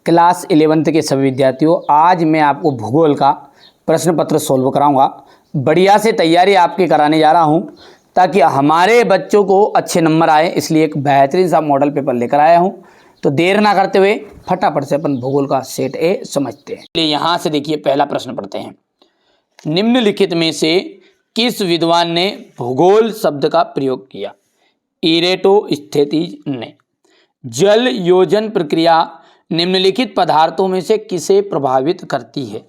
Class 11th के सभी विद्यार्थियों, आज मैं आपको भूगोल का प्रश्न पत्र सोल्व कराऊंगा। बढ़िया से तैयारी आपकी कराने जा रहा हूं ताकि हमारे बच्चों को अच्छे नंबर आए, इसलिए एक बेहतरीन सा मॉडल पेपर लेकर आया हूं। तो देर ना करते हुए फटाफट से अपन भूगोल का सेट ए समझते हैं। चलिए यहाँ से देखिए, पहला प्रश्न पढ़ते हैं। निम्नलिखित में से किस विद्वान ने भूगोल शब्द का प्रयोग किया? इरेटोस्थेनीज ने। जल योजन प्रक्रिया निम्नलिखित पदार्थों में से किसे प्रभावित करती है?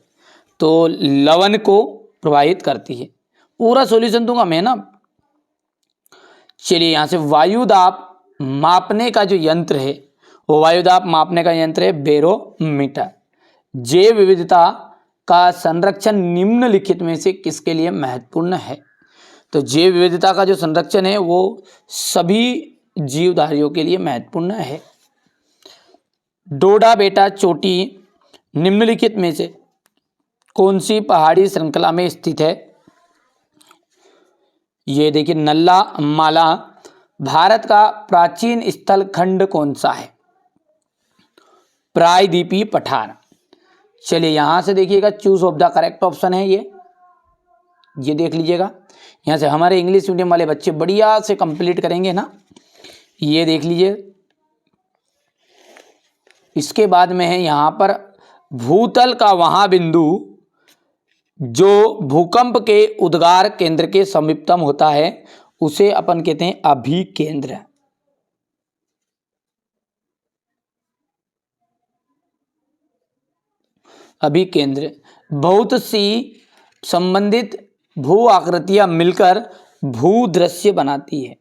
तो लवण को प्रभावित करती है। पूरा सॉल्यूशन दूंगा मैं ना। चलिए यहाँ से वायुदाब मापने का जो यंत्र है वो वायुदाब मापने का यंत्र है बैरोमीटर। जैव विविधता का संरक्षण निम्नलिखित में से किसके लिए महत्वपूर्ण है? तो जैव विविधता का जो संरक्षण है वो सभी जीवधारियों के लिए महत्वपूर्ण है। डोडा बेटा चोटी निम्नलिखित में से कौन सी पहाड़ी श्रृंखला में स्थित है? ये देखिए नल्ला माला। भारत का प्राचीन स्थल खंड कौन सा है? प्रायद्वीपीय पठार। चलिए यहां से देखिएगा, choose of the correct option है ये देख लीजिएगा। यहाँ से हमारे इंग्लिश मीडियम वाले बच्चे बढ़िया से कंप्लीट करेंगे ना, ये देख लीजिए। इसके बाद में है यहाँ पर भूतल का वहाँ बिंदु जो भूकंप के उद्गार केंद्र के समीपतम होता है उसे अपन कहते हैं अभिकेंद्र। अभिकेंद्र। बहुत सी संबंधित भू आकृतियां मिलकर भूदृश्य बनाती है।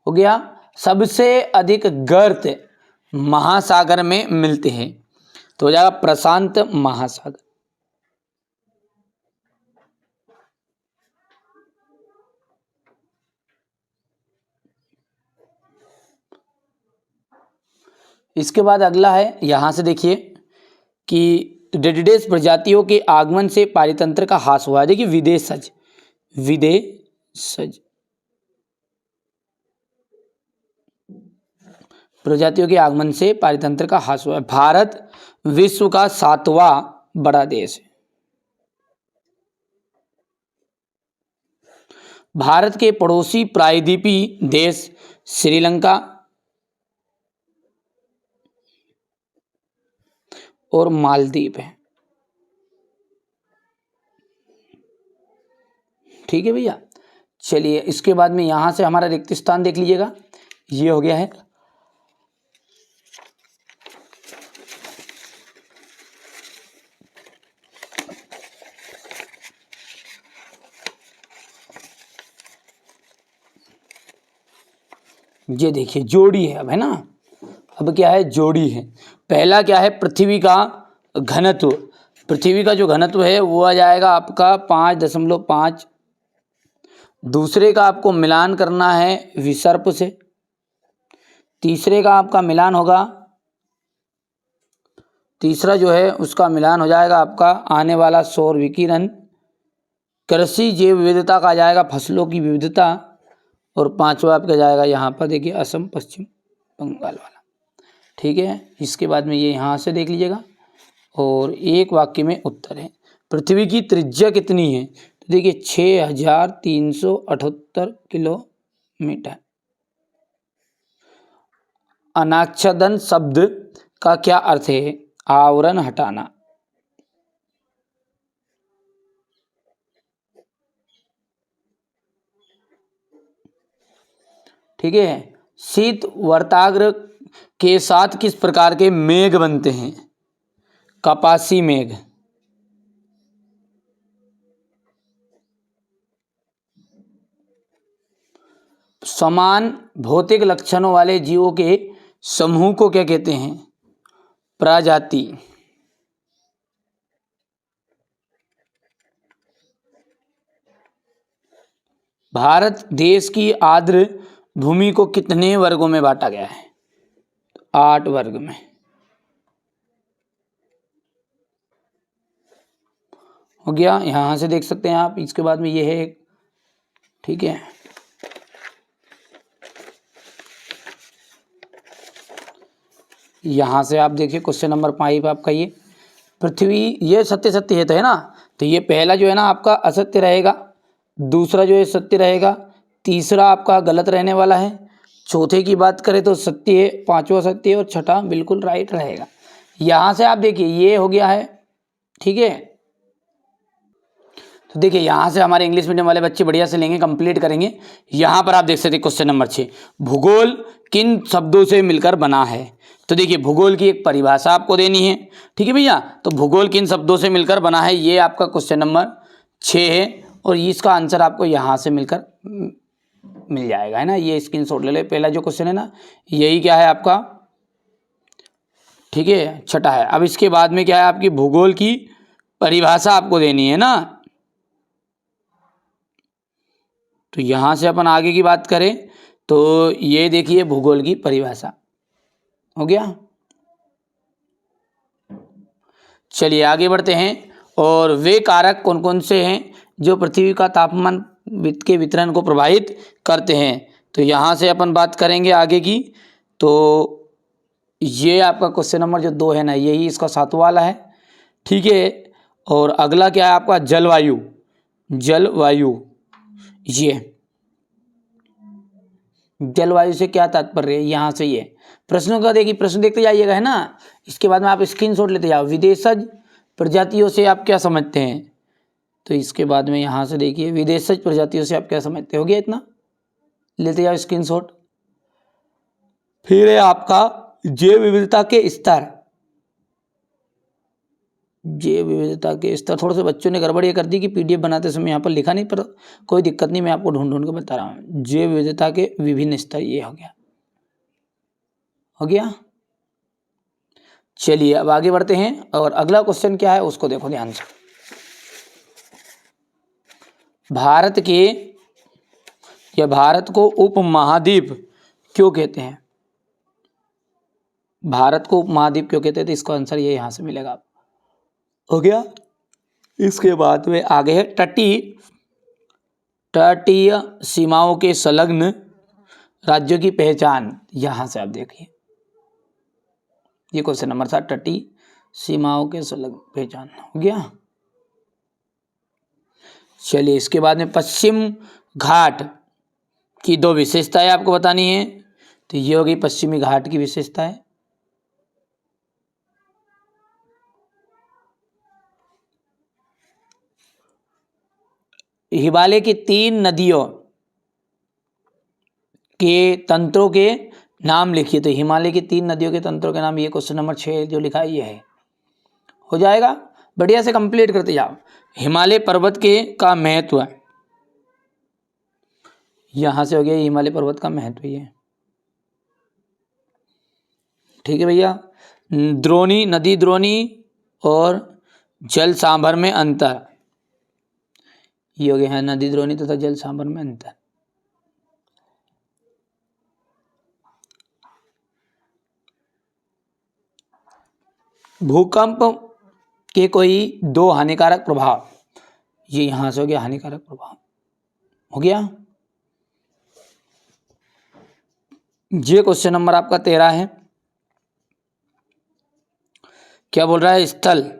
हो गया। सबसे अधिक गर्त महासागर में मिलते हैं, तो हो जाएगा प्रशांत महासागर। इसके बाद अगला है, यहां से देखिए कि डेडिडेस प्रजातियों के आगमन से पारितंत्र का ह्रास हुआ है। देखिए विदेशज प्रजातियों के आगमन से पारितंत्र का ह्रास हुआ है। भारत विश्व का 7वां बड़ा देश है। भारत के पड़ोसी प्रायद्वीपीय देश श्रीलंका और मालदीव है। ठीक है भैया। चलिए इसके बाद में यहां से हमारा रिक्त स्थान देख लीजिएगा, ये हो गया है। ये देखिए जोड़ी है अब, है ना। अब क्या है? जोड़ी है। पहला क्या है? पृथ्वी का घनत्व। पृथ्वी का जो घनत्व है वो आ जाएगा आपका 5.5। दूसरे का आपको मिलान करना है विसर्प से। तीसरे का आपका मिलान होगा, तीसरा जो है उसका मिलान हो जाएगा आपका आने वाला सौर विकिरण। कृषि जैव विविधता का आ जाएगा फसलों की विविधता। और पांचवा आपका जाएगा यहाँ पर देखिए असम पश्चिम बंगाल वाला। ठीक है। इसके बाद में ये यहाँ से देख लीजिएगा और एक वाक्य में उत्तर है। पृथ्वी की त्रिज्या कितनी है? तो देखिए 6378 किलोमीटर। अनाच्छादन शब्द का क्या अर्थ है? आवरण हटाना। ठीक है। शीत वर्ताग्र के साथ किस प्रकार के मेघ बनते हैं? कपासी मेघ। समान भौतिक लक्षणों वाले जीवों के समूह को क्या कहते हैं? प्रजाति। भारत देश की आर्द्र भूमि को कितने वर्गों में बांटा गया है? 8 वर्ग में। हो गया। यहाँ से देख सकते हैं आप। इसके बाद में ये है, ठीक है। यहाँ से आप देखिए क्वेश्चन नंबर 5 आपका ये पृथ्वी, ये सत्य सत्य है तो है ना, तो ये पहला जो है ना आपका असत्य रहेगा, दूसरा जो है सत्य रहेगा, तीसरा आपका गलत रहने वाला है, चौथे की बात करें तो सत्य है, पांचवा सत्य है और छठा बिल्कुल राइट रहेगा। यहाँ से आप देखिए ये हो गया है, ठीक है। तो देखिए यहाँ से हमारे इंग्लिश मीडियम वाले बच्चे बढ़िया से लेंगे, कंप्लीट करेंगे। यहाँ पर आप देख सकते हैं क्वेश्चन नंबर 6, भूगोल किन शब्दों से मिलकर बना है। तो देखिए भूगोल की एक परिभाषा आपको देनी है, ठीक है भैया। तो भूगोल किन शब्दों से मिलकर बना है, ये आपका क्वेश्चन नंबर 6 है और इसका आंसर आपको यहाँ से मिलकर मिल जाएगा, है ना। ये स्क्रीनशॉट ले ले, पहला जो क्वेश्चन है ना यही क्या है आपका, ठीक है, छठा है। अब इसके बाद में क्या है आपकी भूगोल की परिभाषा आपको देनी है ना। तो यहाँ से अपन आगे की बात करें तो ये देखिए भूगोल की परिभाषा हो गया। चलिए आगे बढ़ते हैं, और वे कारक कौन कौन से हैं जो पृथ्वी का तापमान के वितरण को प्रभावित करते हैं। तो यहाँ से अपन बात करेंगे आगे की। तो ये आपका क्वेश्चन नंबर जो 2 है ना, यही इसका 7वां वाला है, ठीक है। और अगला क्या है आपका जलवायु, जलवायु, ये जलवायु से क्या तात्पर्य है, यहाँ से ये प्रश्नों का देखिए, प्रश्न देखते जाइएगा, है ना। इसके बाद में आप स्क्रीनशॉट लेते जाओ। विदेशज प्रजातियों से आप क्या समझते हैं, तो इसके बाद में यहाँ से देखिए विदेशज प्रजातियों से आप क्या समझते हो गया, इतना लेते जाओ स्क्रीनशॉट। फिर है आपका जैव विविधता के स्तर, जैव विविधता के स्तर, थोड़ा सा बच्चों ने गड़बड़ ये कर दी कि पीडीएफ बनाते समय यहाँ पर लिखा नहीं, पर कोई दिक्कत नहीं, मैं आपको ढूंढ ढूंढ के बता रहा हूँ। जैव विविधता के विभिन्न स्तर, ये हो गया, हो गया। चलिए अब आगे बढ़ते हैं, और अगला क्वेश्चन क्या है उसको देखो ध्यान से। भारत के या भारत को उपमहाद्वीप क्यों कहते हैं, भारत को उपमहाद्वीप क्यों कहते हैं, तो इसका आंसर ये यहाँ से मिलेगा, हो गया। इसके बाद में आगे है तटीय सीमाओं के संलग्न राज्यों की पहचान। यहाँ से आप देखिए ये क्वेश्चन नंबर 7, तटीय सीमाओं के संलग्न पहचान, हो गया। चलिए इसके बाद में पश्चिम घाट की 2 विशेषताएं आपको बतानी है। तो ये होगी पश्चिमी घाट की विशेषताएं, हिमालय की 3 नदियों के तंत्रों के नाम लिखिए। तो हिमालय की 3 नदियों के तंत्रों के नाम, ये क्वेश्चन नंबर 6 जो लिखा है ये है, हो जाएगा। बढ़िया से कंप्लीट करते जाओ। हिमालय पर्वत के का महत्व है, यहां से हो गया हिमालय पर्वत का महत्व, ये ठीक है भैया। द्रोणी नदी, द्रोणी और जल सांभर में अंतर, ये हो गया है नदी द्रोणी तथा जल सांभर में अंतर। भूकंप के कोई 2 हानिकारक प्रभाव, ये यहां से हो गया हानिकारक प्रभाव, हो गया। ये क्वेश्चन नंबर आपका 13 है, क्या बोल रहा है, स्थल,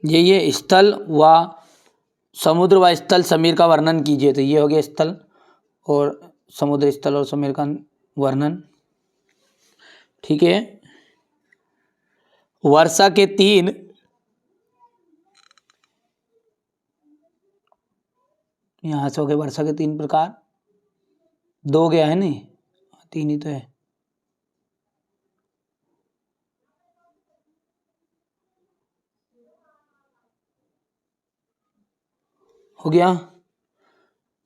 ये स्थल व समुद्र व स्थल समीर का वर्णन कीजिए। तो ये हो गया स्थल और समुद्र, स्थल और समीर का वर्णन, ठीक है। वर्षा के 3, यहां से हो गए वर्षा के 3 प्रकार, 2 गया है नहीं, 3 ही तो है, हो गया।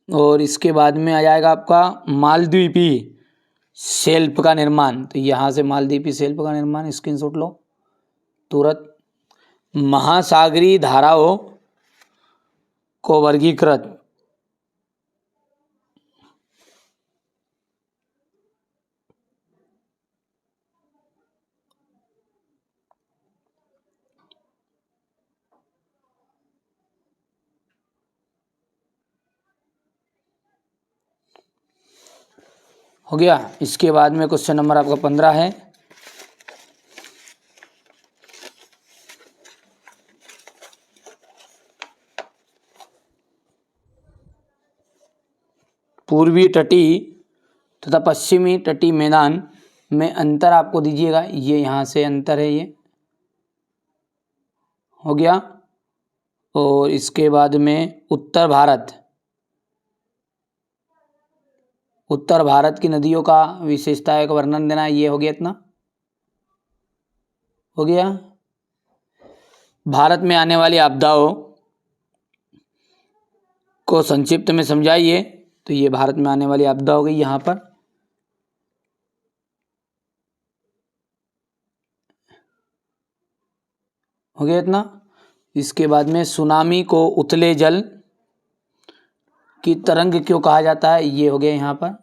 और इसके बाद में आ जाएगा आपका मालद्वीपी शिल्प का निर्माण। तो यहाँ से मालद्वीपी शिल्प का निर्माण स्क्रीनशॉट लो तुरंत। महासागरीय धाराओं को वर्गीकृत, हो गया। इसके बाद में क्वेश्चन नंबर आपका 15 है। पूर्वी तटी तथा पश्चिमी तटी मैदान में अंतर आपको दीजिएगा, ये यहाँ से अंतर है, ये हो गया। और इसके बाद में उत्तर भारत की नदियों का विशेषताओं का वर्णन देना, ये हो गया, इतना हो गया। भारत में आने वाली आपदाओं को संक्षिप्त में समझाइए, तो ये भारत में आने वाली आपदा हो गई यहाँ पर। हो गया इतना। इसके बाद में सुनामी को उथले जल की तरंग क्यों कहा जाता है, ये हो गया यहाँ पर।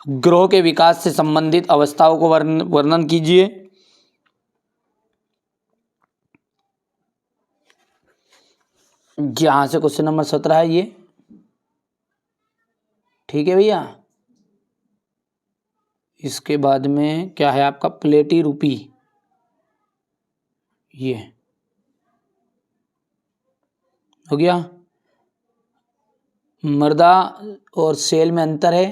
ग्रहों के विकास से संबंधित अवस्थाओं को वर्णन कीजिए। यहाँ से क्वेश्चन नंबर 17 है ये, ठीक है भैया। इसके बाद में क्या है आपका प्लेटी रूपी, ये हो गया। मृदा और सेल में अंतर है,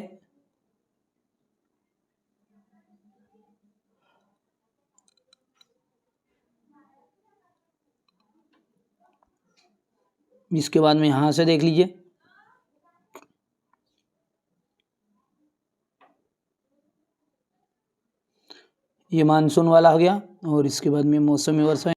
इसके बाद में यहाँ से देख लीजिए। ये मानसून वाला हो गया। और इसके बाद में मौसमी वर्षा